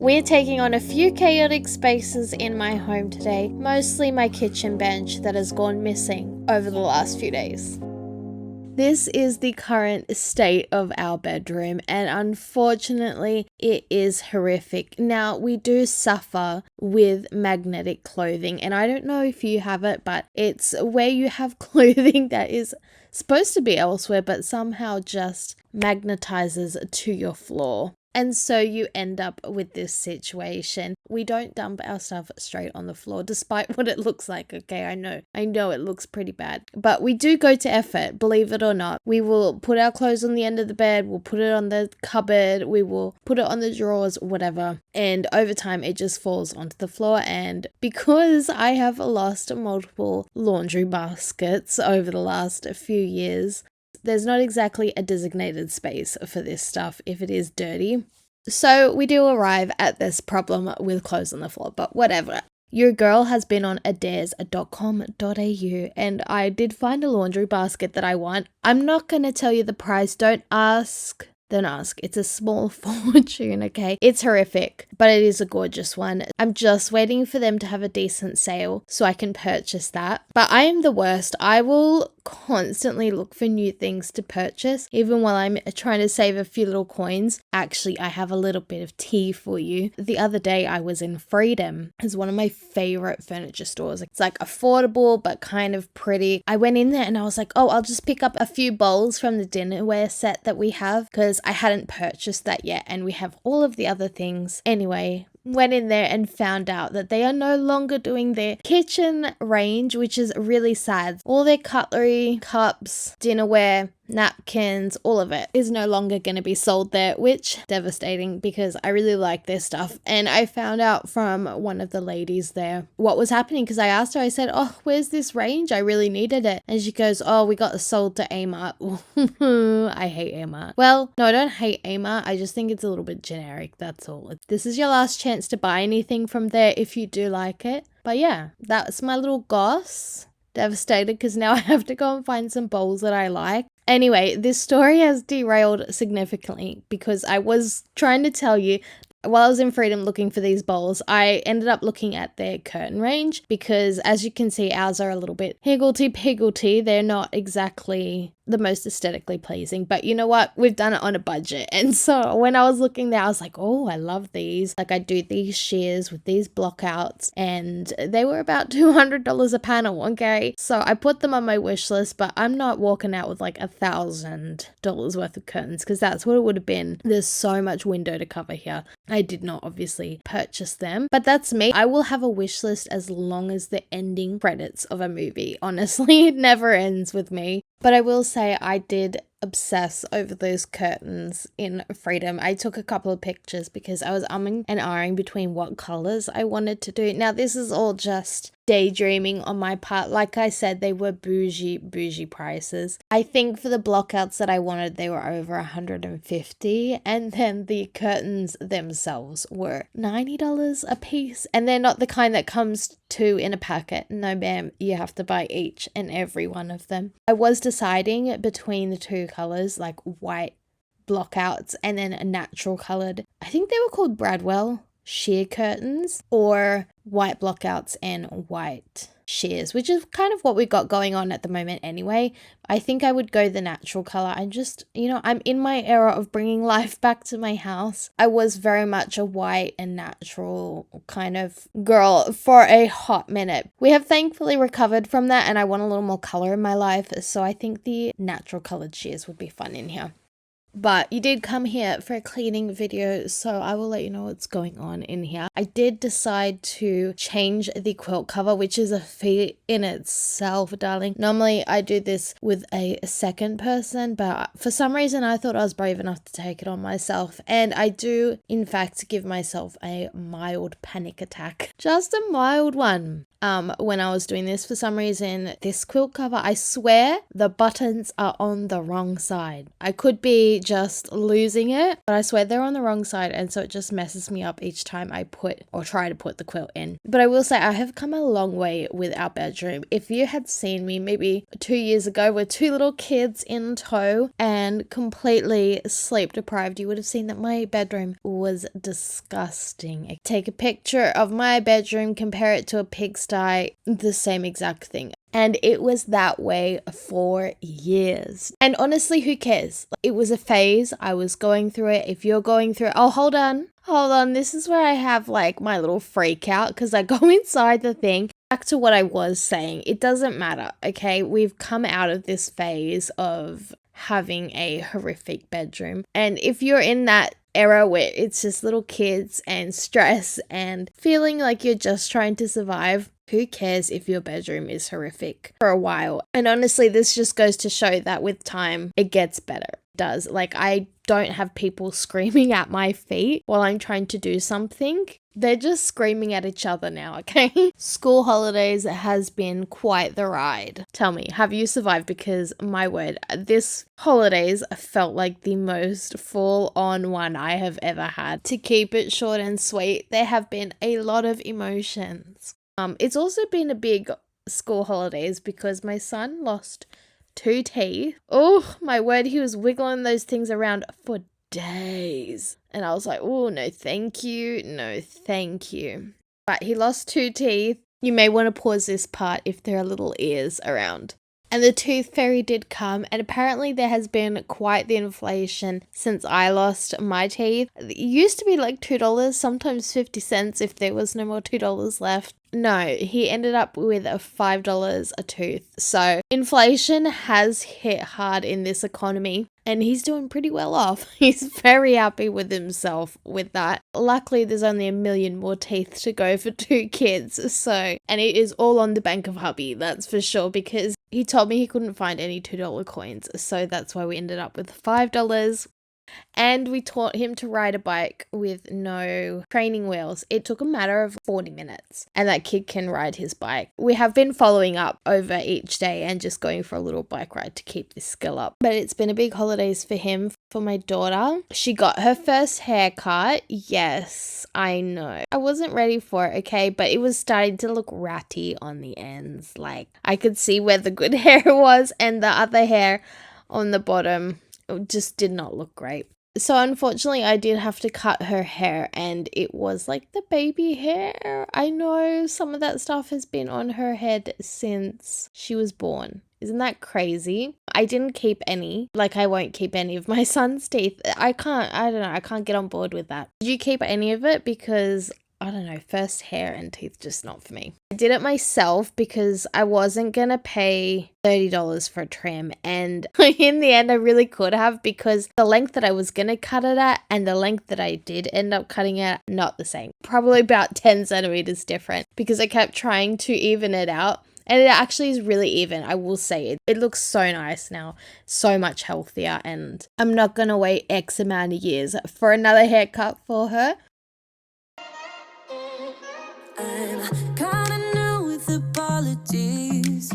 We're taking on a few chaotic spaces in my home today, mostly my kitchen bench that has gone missing over the last few days. This is the current state of our bedroom, and unfortunately it is horrific. Now, we do suffer with magnetic clothing, and I don't know if you have it, but it's where you have clothing that is supposed to be elsewhere but somehow just magnetizes to your floor. And so you end up with this situation. We don't dump our stuff straight on the floor, despite what it looks like. Okay, I know it looks pretty bad, but we do go to effort, believe it or not. We will put our clothes on the end of the bed, we'll put it on the cupboard, we will put it on the drawers, whatever. And over time, it just falls onto the floor. And because I have lost multiple laundry baskets over the last few years, there's not exactly a designated space for this stuff if it is dirty. So we do arrive at this problem with clothes on the floor, but whatever. Your girl has been on adairs.com.au and I did find a laundry basket that I want. I'm not going to tell you the price. Don't ask. It's a small fortune, okay? It's horrific, but it is a gorgeous one. I'm just waiting for them to have a decent sale so I can purchase that. But I am the worst. I will constantly look for new things to purchase, even while I'm trying to save a few little coins. Actually, I have a little bit of tea for you. The other day I was in Freedom. It's one of my favorite furniture stores. It's like affordable but kind of pretty. I went in there and I was like, oh, I'll just pick up a few bowls from the dinnerware set that we have because I hadn't purchased that yet and we have all of the other things. Anyway, went in there and found out that they are no longer doing their kitchen range, which is really sad. All their cutlery, cups, dinnerware, napkins, all of it is no longer going to be sold there, which devastating because I really like their stuff. And I found out from one of the ladies there what was happening because I asked her, I said, oh, where's this range? I really needed it. And she goes, oh, we got it sold to Amart. I hate Amart. Well, no, I don't hate Amart. I just think it's a little bit generic. That's all. This is your last chance to buy anything from there if you do like it. But yeah, that's my little goss. Devastated because now I have to go and find some bowls that I like. Anyway, this story has derailed significantly because I was trying to tell you while I was in Freedom looking for these bowls, I ended up looking at their curtain range because as you can see, ours are a little bit higgledy-piggledy. They're not exactly the most aesthetically pleasing, but you know what? We've done it on a budget. And so when I was looking there, I was like, oh, I love these. Like I do these shears with these blockouts and they were about $200 a panel, okay? So I put them on my wish list, but I'm not walking out with like $1,000 worth of curtains because that's what it would have been. There's so much window to cover here. I did not obviously purchase them, but that's me. I will have a wish list as long as the ending credits of a movie. Honestly, it never ends with me. But I will say I did obsess over those curtains in Freedom. I took a couple of pictures because I was umming and ahhing between what colors I wanted to do. Now, this is all just daydreaming on my part. Like I said, they were bougie prices. I think for the blockouts that I wanted, they were over $150, and then the curtains themselves were $90 a piece, and they're not the kind that comes two in a packet. No ma'am, you have to buy each and every one of them. I was deciding between the two colors, like white blockouts and then a natural colored, I think they were called Bradwell sheer curtains, or white blockouts and white shears, which is kind of what we got going on at the moment anyway. I think I would go the natural color. I just, I'm in my era of bringing life back to my house. I was very much a white and natural kind of girl for a hot minute. We have thankfully recovered from that and I want a little more color in my life, so I think the natural colored shears would be fun in here. But you did come here for a cleaning video, so I will let you know what's going on in here. I did decide to change the quilt cover, which is a feat in itself, darling. Normally I do this with a second person, but for some reason I thought I was brave enough to take it on myself. And I do, in fact, give myself a mild panic attack. Just a mild one. When I was doing this, for some reason, this quilt cover, I swear the buttons are on the wrong side. I could be just losing it, but I swear they're on the wrong side, and so it just messes me up each time I put or try to put the quilt in. But I will say I have come a long way with our bedroom. If you had seen me maybe 2 years ago with 2 little kids in tow and completely sleep deprived, you would have seen that my bedroom was disgusting. Take a picture of my bedroom, compare it to a pigsty, the same exact thing. And it was that way for years. And honestly, who cares? It was a phase. I was going through it. If you're going through it, oh, hold on. This is where I have like my little freak out because I go inside the thing. Back to what I was saying. It doesn't matter, okay? We've come out of this phase of having a horrific bedroom. And if you're in that era where it's just little kids and stress and feeling like you're just trying to survive, who cares if your bedroom is horrific for a while? And honestly, this just goes to show that with time, it gets better. It does. Like, I don't have people screaming at my feet while I'm trying to do something. They're just screaming at each other now, okay? School holidays has been quite the ride. Tell me, have you survived? Because my word, this holidays felt like the most full-on one I have ever had. To keep it short and sweet, there have been a lot of emotions. It's also been a big school holidays because my son lost 2 teeth. Oh, my word, he was wiggling those things around for days. And I was like, oh, no, thank you. No, thank you. But he lost 2 teeth. You may want to pause this part if there are little ears around. And the tooth fairy did come, and apparently there has been quite the inflation since I lost my teeth. It used to be like $2, sometimes 50 cents if there was no more $2 left. No, he ended up with a $5 a tooth. So inflation has hit hard in this economy, and he's doing pretty well off. He's very happy with himself with that. Luckily, there's only a million more teeth to go for 2 kids. So, and it is all on the bank of hubby, that's for sure, because he told me he couldn't find any $2 coins. So that's why we ended up with $5. And we taught him to ride a bike with no training wheels. It took a matter of 40 minutes, and that kid can ride his bike. We have been following up over each day and just going for a little bike ride to keep this skill up. But it's been a big holidays for him. For my daughter, she got her first haircut. Yes, I know. I wasn't ready for it, okay? But it was starting to look ratty on the ends. Like, I could see where the good hair was, and the other hair on the bottom just did not look great. So unfortunately, I did have to cut her hair, and it was like the baby hair. I know some of that stuff has been on her head since she was born. Isn't that crazy? I didn't keep any. Like, I won't keep any of my son's teeth. I can't get on board with that. Did you keep any of it? Because I don't know, first hair and teeth, just not for me. I did it myself because I wasn't going to pay $30 for a trim. And in the end, I really could have, because the length that I was going to cut it at and the length that I did end up cutting it at, not the same. Probably about 10 centimeters different, because I kept trying to even it out. And it actually is really even, I will say it. It looks so nice now, so much healthier. And I'm not going to wait X amount of years for another haircut for her. I'm kinda new with apologies.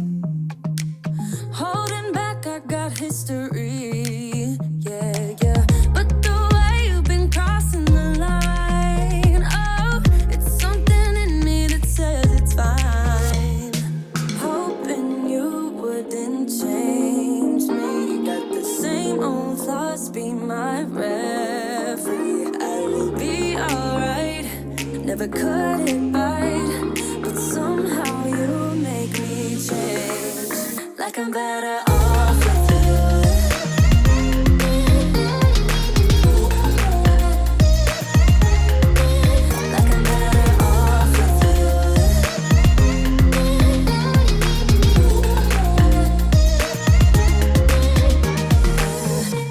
Holding back, I got history. Yeah. But the way you've been crossing the line, oh, it's something in me that says it's fine. Hoping you wouldn't change me. Got the same old thoughts, be my referee. I will be alright. Never cut it right, but somehow you make me change. Like I'm better off with you. Like I'm better off with you.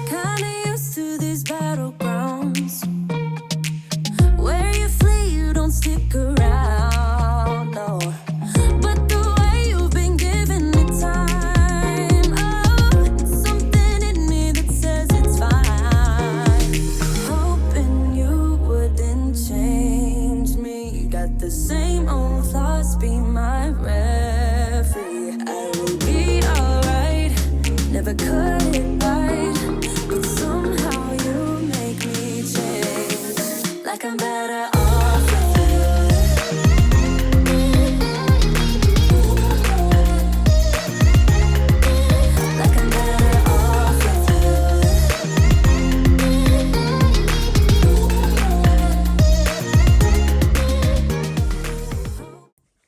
Kinda used to these battlegrounds where you flee, you don't stick around, no. But the way you've been giving me time, oh, it's something in me that says it's fine. Hoping you wouldn't change me. Got the same old thoughts, be my referee. I will be alright. Never cut it right, but somehow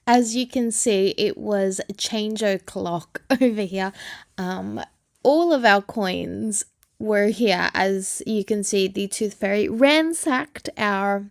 As you can see, it was a change o'clock over here. All of our coins were here. As you can see, the Tooth Fairy ransacked our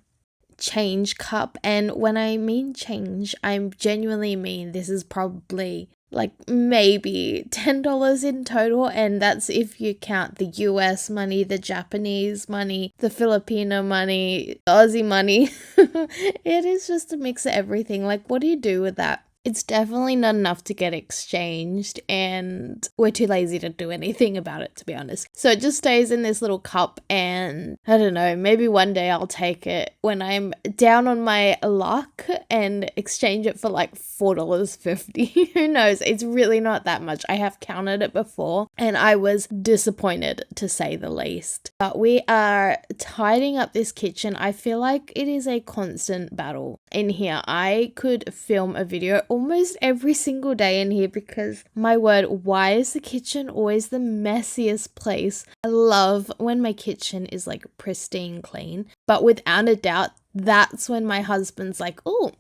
change cup, and when I mean change, I genuinely mean this is probably like maybe $10 in total, and that's if you count the US money, the Japanese money, the Filipino money, the Aussie money. It is just a mix of everything. Like, what do you do with that? It's definitely not enough to get exchanged, and we're too lazy to do anything about it, to be honest. So it just stays in this little cup, and I don't know, maybe one day I'll take it when I'm down on my luck and exchange it for like $4.50. Who knows? It's really not that much. I have counted it before, and I was disappointed, to say the least. But we are tidying up this kitchen. I feel like it is a constant battle in here. I could film a video almost every single day in here because, my word, why is the kitchen always the messiest place? I love when my kitchen is like pristine clean, but without a doubt, that's when my husband's like, oh,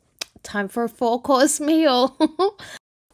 time for a 4-course meal.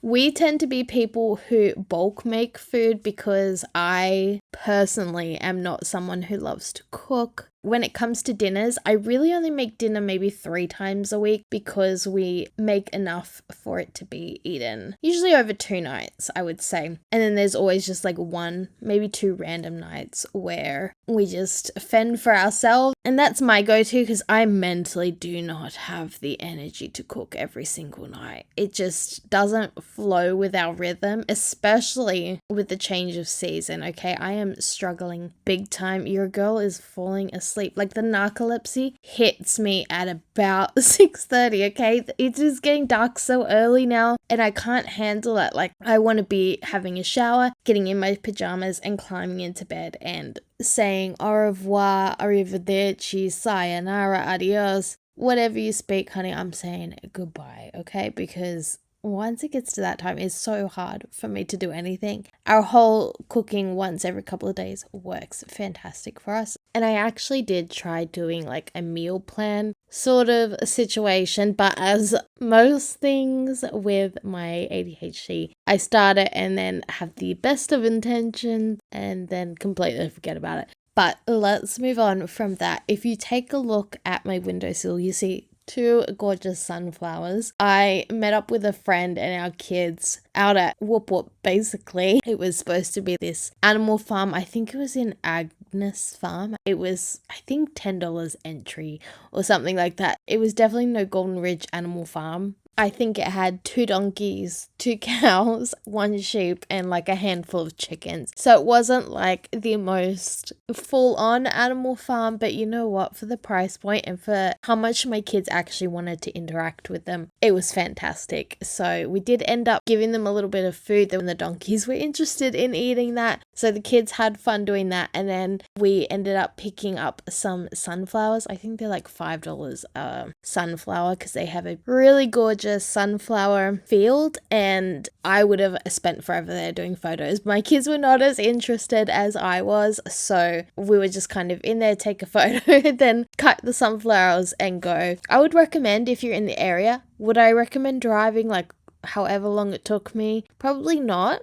We tend to be people who bulk make food because I personally am not someone who loves to cook. When it comes to dinners, I really only make dinner maybe 3 times a week because we make enough for it to be eaten. Usually over 2 nights, I would say. And then there's always just like 1, maybe 2 random nights where we just fend for ourselves. And that's my go-to because I mentally do not have the energy to cook every single night. It just doesn't flow with our rhythm, especially with the change of season, okay? I am struggling big time. Your girl is falling asleep. Like, the narcolepsy hits me at about 6:30, okay? It is getting dark so early now, and I can't handle it. Like, I want to be having a shower, getting in my pajamas, and climbing into bed and saying au revoir, arrivederci, sayonara, adios. Whatever you speak, honey, I'm saying goodbye, okay? Because once it gets to that time, it's so hard for me to do anything. Our whole cooking once every couple of days works fantastic for us. And I actually did try doing like a meal plan sort of situation, but as most things with my ADHD, I start it and then have the best of intentions and then completely forget about it. But let's move on from that. If you take a look at my windowsill, you see 2 gorgeous sunflowers. I met up with a friend and our kids out at Whoop Whoop, basically. It was supposed to be this animal farm. I think it was in Agnes Farm. It was, I think, $10 entry or something like that. It was definitely no Golden Ridge Animal Farm. I think it had 2 donkeys, 2 cows, 1 sheep, and like a handful of chickens. So it wasn't like the most full-on animal farm, but you know what? For the price point and for how much my kids actually wanted to interact with them, it was fantastic. So we did end up giving them a little bit of food, and the donkeys were interested in eating that. So the kids had fun doing that, and then we ended up picking up some sunflowers. I think they're like $5 sunflower because they have a really gorgeous sunflower field, and I would have spent forever there doing photos. My kids were not as interested as I was, so we were just kind of in there, take a photo, then cut the sunflowers and go. I would recommend, if you're in the area, would I recommend driving like however long it took me? Probably not.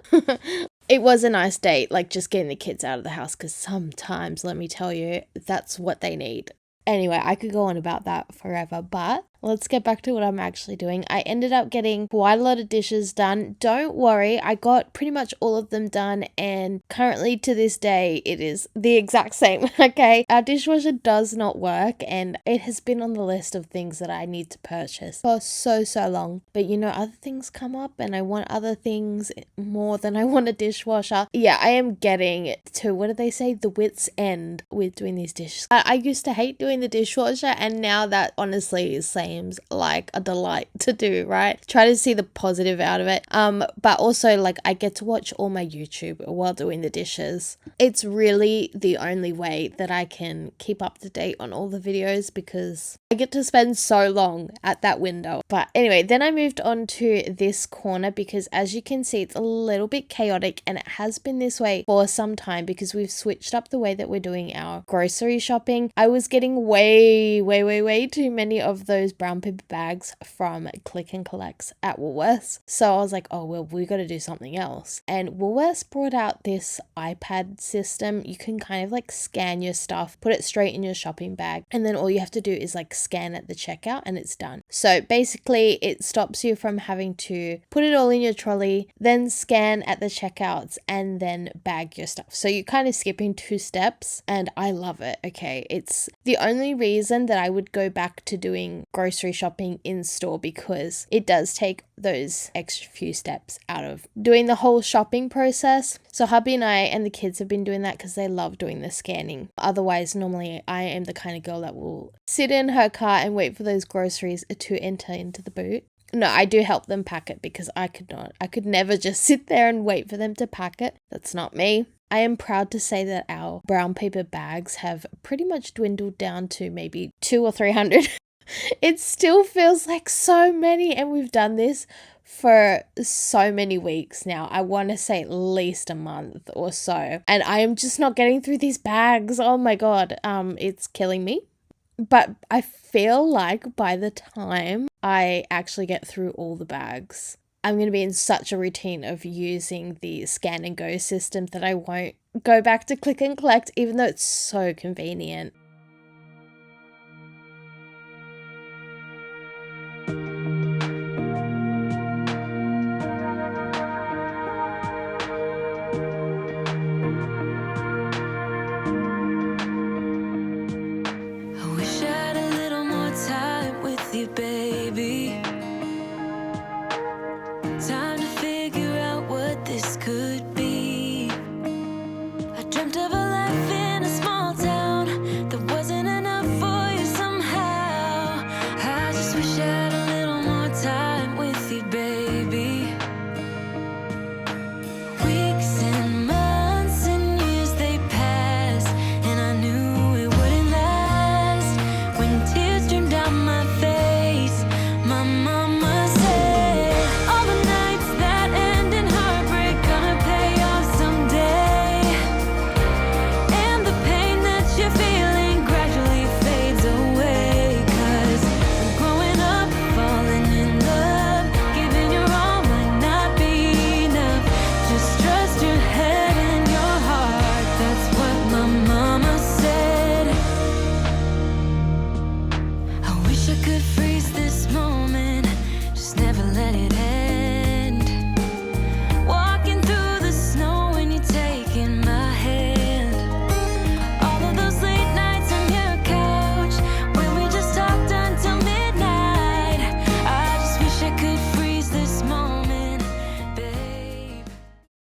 It was a nice date, like just getting the kids out of the house, because sometimes, let me tell you, that's what they need. Anyway, I could go on about that forever, but let's get back to what I'm actually doing. I ended up getting quite a lot of dishes done. Don't worry, I got pretty much all of them done, and currently to this day, it is the exact same, okay? Our dishwasher does not work, and it has been on the list of things that I need to purchase for so long. But you know, other things come up, and I want other things more than I want a dishwasher. Yeah, I am getting to, what do they say, the wit's end with doing these dishes. I used to hate doing the dishwasher, and now that honestly seems like a delight to do, right? Try to see the positive out of it. But also, like, I get to watch all my YouTube while doing the dishes. It's really the only way that I can keep up to date on all the videos because I get to spend so long at that window. But anyway, then I moved on to this corner because, as you can see, it's a little bit chaotic, and it has been this way for some time because we've switched up the way that we're doing our grocery shopping. I was getting way too many of those brown paper bags from Click and Collects at Woolworths. So I was like, oh, well, we got to do something else. And Woolworths brought out this iPad system. You can kind of like scan your stuff, put it straight in your shopping bag, and then all you have to do is like scan at the checkout and it's done. So basically it stops you from having to put it all in your trolley, then scan at the checkouts and then bag your stuff. So you're kind of skipping 2 steps and I love it. Okay. It's the only reason that I would go back to doing grocery shopping in store, because it does take those extra few steps out of doing the whole shopping process. So hubby and I and the kids have been doing that because they love doing the scanning. Otherwise, normally I am the kind of girl that will sit in her car and wait for those groceries to enter into the boot. No, I do help them pack it because I could not. I could never just sit there and wait for them to pack it. That's not me. I am proud to say that our brown paper bags have pretty much dwindled down to maybe 200 or 300. It still feels like so many, and we've done this for so many weeks now. I want to say at least a month or so, and I am just not getting through these bags. Oh my God, it's killing me. But I feel like by the time I actually get through all the bags, I'm going to be in such a routine of using the scan and go system that I won't go back to Click and Collect, even though it's so convenient. I wish I had a little more time with you, baby. Time to figure out what this could be. I dreamt of a life in a small town that wasn't enough for you somehow. I just wish I had a little more time with you, baby. Weeks and months and years they passed, and I knew it wouldn't last. When tears streamed down my face, my mama said, all the nights that end in heartbreak gonna pay off someday. And the pain that you're feeling gradually fades away. 'Cause growing up, falling in love, giving your all might not be enough. Just trust your head and your heart, that's what my mama said. I wish I could freeze this moment, just never let it end. Walking through the snow when you're taking my hand. All of those late nights on your couch when we just talked until midnight. I just wish I could freeze this moment, babe.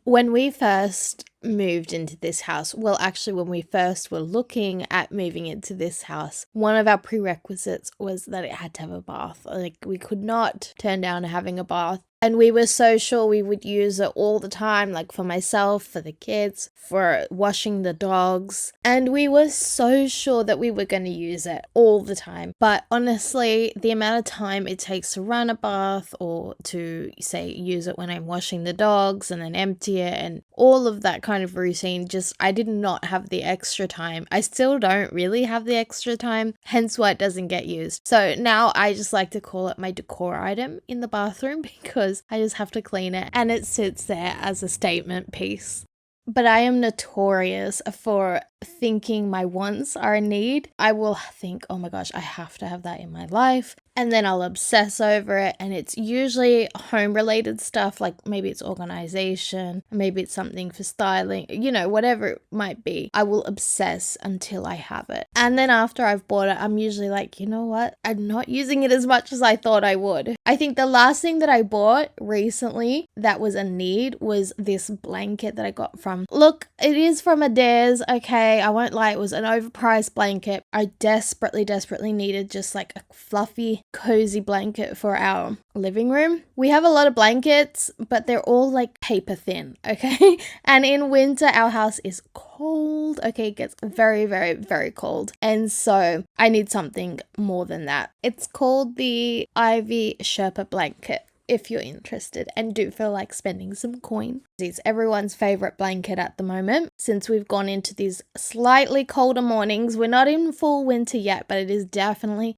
When we first moved into this house, well, actually, when we first were looking at moving into this house, one of our prerequisites was that it had to have a bath. Like, we could not turn down having a bath. And we were so sure we would use it all the time, like for myself, for the kids, for washing the dogs. And we were so sure that we were going to use it all the time. But honestly, the amount of time it takes to run a bath or to, say, use it when I'm washing the dogs and then empty it and all of that kind of routine, just I did not have the extra time. I still don't really have the extra time, hence why it doesn't get used. So now I just like to call it my decor item in the bathroom because I just have to clean it and it sits there as a statement piece. But I am notorious for thinking my wants are a need. I will think, oh my gosh, I have to have that in my life. And then I'll obsess over it. And it's usually home related stuff, like maybe it's organization, maybe it's something for styling, you know, whatever it might be. I will obsess until I have it. And then after I've bought it, I'm usually like, you know what? I'm not using it as much as I thought I would. I think the last thing that I bought recently that was a need was this blanket that I got from, look, it is from Adairs, okay, I won't lie, it was an overpriced blanket. I desperately needed just like a fluffy, cozy blanket for our living room. We have a lot of blankets, but they're all like paper thin, okay? And in winter, our house is cold, okay? It gets very cold. And so I need something more than that. It's called the Ivy Sherpa blanket. if you're interested and do feel like spending some coin. It's everyone's favorite blanket at the moment. Since we've gone into these slightly colder mornings, we're not in full winter yet, but it is definitely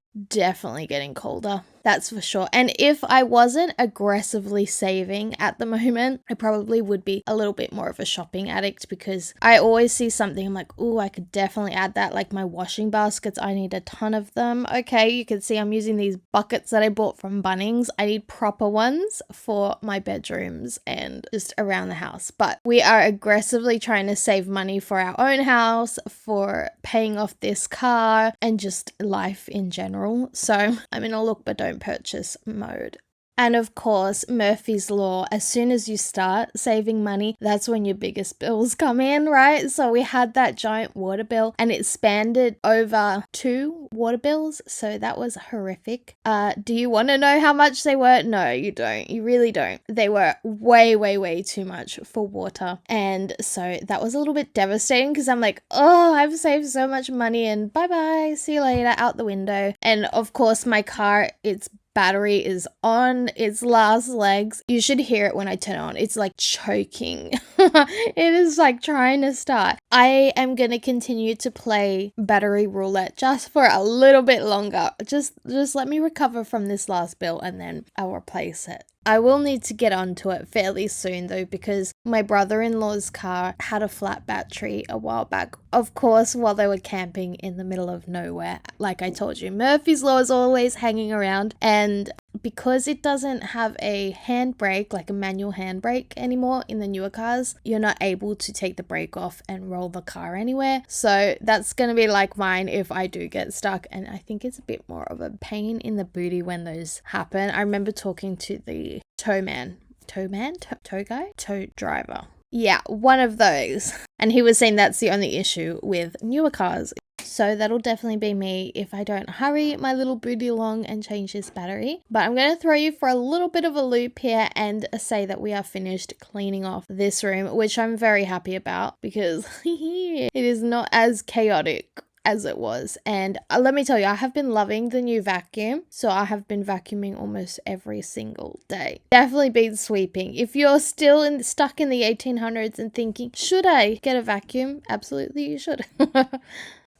getting colder. That's for sure. And if I wasn't aggressively saving at the moment, I probably would be a little bit more of a shopping addict, because I always see something, I'm like, oh, I could definitely add that. Like my washing baskets, I need a ton of them. Okay, you can see I'm using these buckets that I bought from Bunnings. I need proper ones for my bedrooms and just around the house. But we are aggressively trying to save money for our own house, for paying off this car, and just life in general. So I'm in a look but don't purchase mode. And of course, Murphy's Law, as soon as you start saving money, that's when your biggest bills come in, right? So we had that giant water bill and it spanned over 2 water bills. So that was horrific. Do you want to know how much they were? No, you don't. You really don't. They were way too much for water. And so that was a little bit devastating, because I'm like, oh, I've saved so much money and bye-bye, see you later, out the window. And of course, my car, it's battery is on its last legs. You should hear it when I turn it on. It's like choking. It is like trying to start. I am going to continue to play battery roulette just for a little bit longer. Just let me recover from this last bill and then I'll replace it. I will need to get onto it fairly soon though, because my brother-in-law's car had a flat battery a while back. Of course, while they were camping in the middle of nowhere. Like I told you, Murphy's Law is always hanging around, and because it doesn't have a handbrake, like a manual handbrake anymore in the newer cars, you're not able to take the brake off and roll the car anywhere. So that's going to be like mine if I do get stuck, and I think it's a bit more of a pain in the booty when those happen. I remember talking to the tow driver. Yeah, one of those. And he was saying that's the only issue with newer cars. So that'll definitely be me if I don't hurry my little booty along and change this battery. But I'm going to throw you for a little bit of a loop here and say that we are finished cleaning off this room, which I'm very happy about, because it is not as chaotic as it was. And let me tell you, I have been loving the new vacuum. So I have been vacuuming almost every single day. Definitely been sweeping. If you're still stuck in the 1800s and thinking, should I get a vacuum? Absolutely, you should.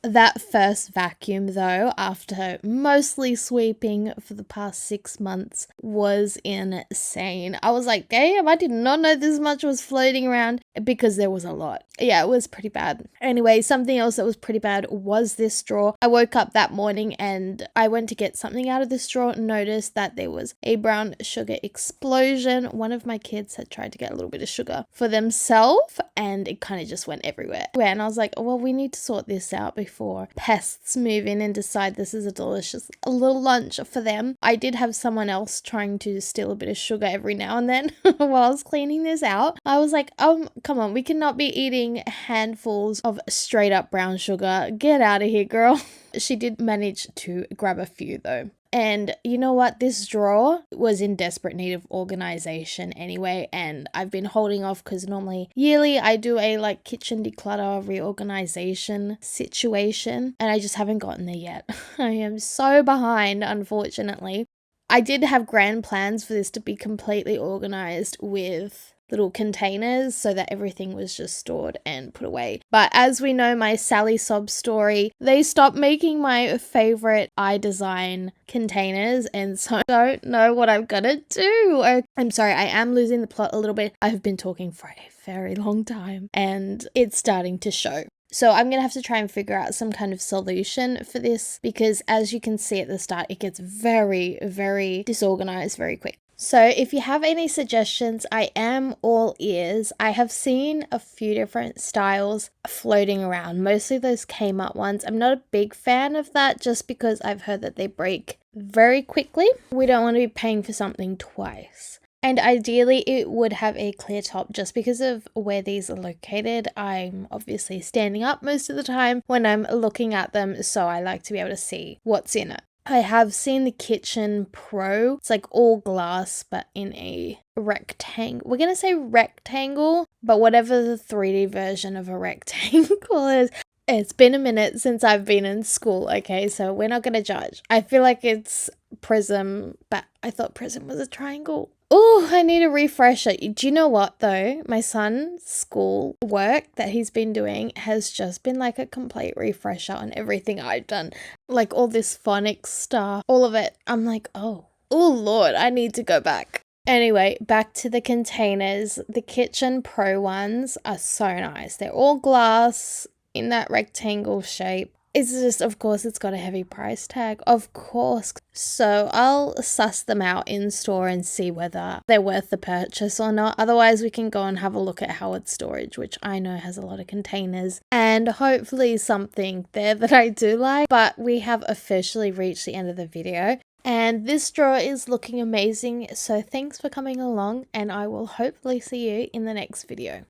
That first vacuum, though, after mostly sweeping for the past 6 months, was insane. I was like, damn, I did not know this much was floating around, because there was a lot. Yeah, it was pretty bad. Anyway, something else that was pretty bad was this straw. I woke up that morning and I went to get something out of the straw and noticed that there was a brown sugar explosion. One of my kids had tried to get a little bit of sugar for themselves and it kind of just went everywhere. And I was like, well, we need to sort this out before pests move in and decide this is a delicious little lunch for them. I did have someone else trying to steal a bit of sugar every now and then while I was cleaning this out. I was like, come on, we cannot be eating handfuls of straight up brown sugar. Get out of here, girl. She did manage to grab a few though. And you know what? This drawer was in desperate need of organization anyway, and I've been holding off because normally yearly I do a kitchen declutter reorganization situation, and I just haven't gotten there yet. I am so behind, unfortunately. I did have grand plans for this to be completely organized with little containers so that everything was just stored and put away. But as we know, my Sally Sob story, they stopped making my favorite iDesign containers, and so I don't know what I'm gonna do. I'm sorry, I am losing the plot a little bit. I've been talking for a very long time and it's starting to show. So I'm going to have to try and figure out some kind of solution for this, because as you can see at the start, it gets very, very disorganized very quick. So if you have any suggestions, I am all ears. I have seen a few different styles floating around, mostly those Kmart ones. I'm not a big fan of that just because I've heard that they break very quickly. We don't want to be paying for something twice. And ideally it would have a clear top just because of where these are located. I'm obviously standing up most of the time when I'm looking at them, so I like to be able to see what's in it. I have seen the Kitchen Pro. It's like all glass but in a rectangle. We're going to say rectangle, but whatever the 3D version of a rectangle is. It's been a minute since I've been in school, okay, so we're not going to judge. I feel like it's prism, but I thought prism was a triangle. Oh, I need a refresher. Do you know what though? My son's school work that he's been doing has just been like a complete refresher on everything I've done. Like all this phonics stuff, all of it. I'm like, oh Lord, I need to go back. Anyway, back to the containers. The Kitchen Pro ones are so nice. They're all glass in that rectangle shape. It's just, of course, it's got a heavy price tag, of course. So I'll suss them out in store and see whether they're worth the purchase or not. Otherwise, we can go and have a look at Howard Storage, which I know has a lot of containers, and hopefully something there that I do like. But we have officially reached the end of the video. And this drawer is looking amazing. So thanks for coming along, and I will hopefully see you in the next video.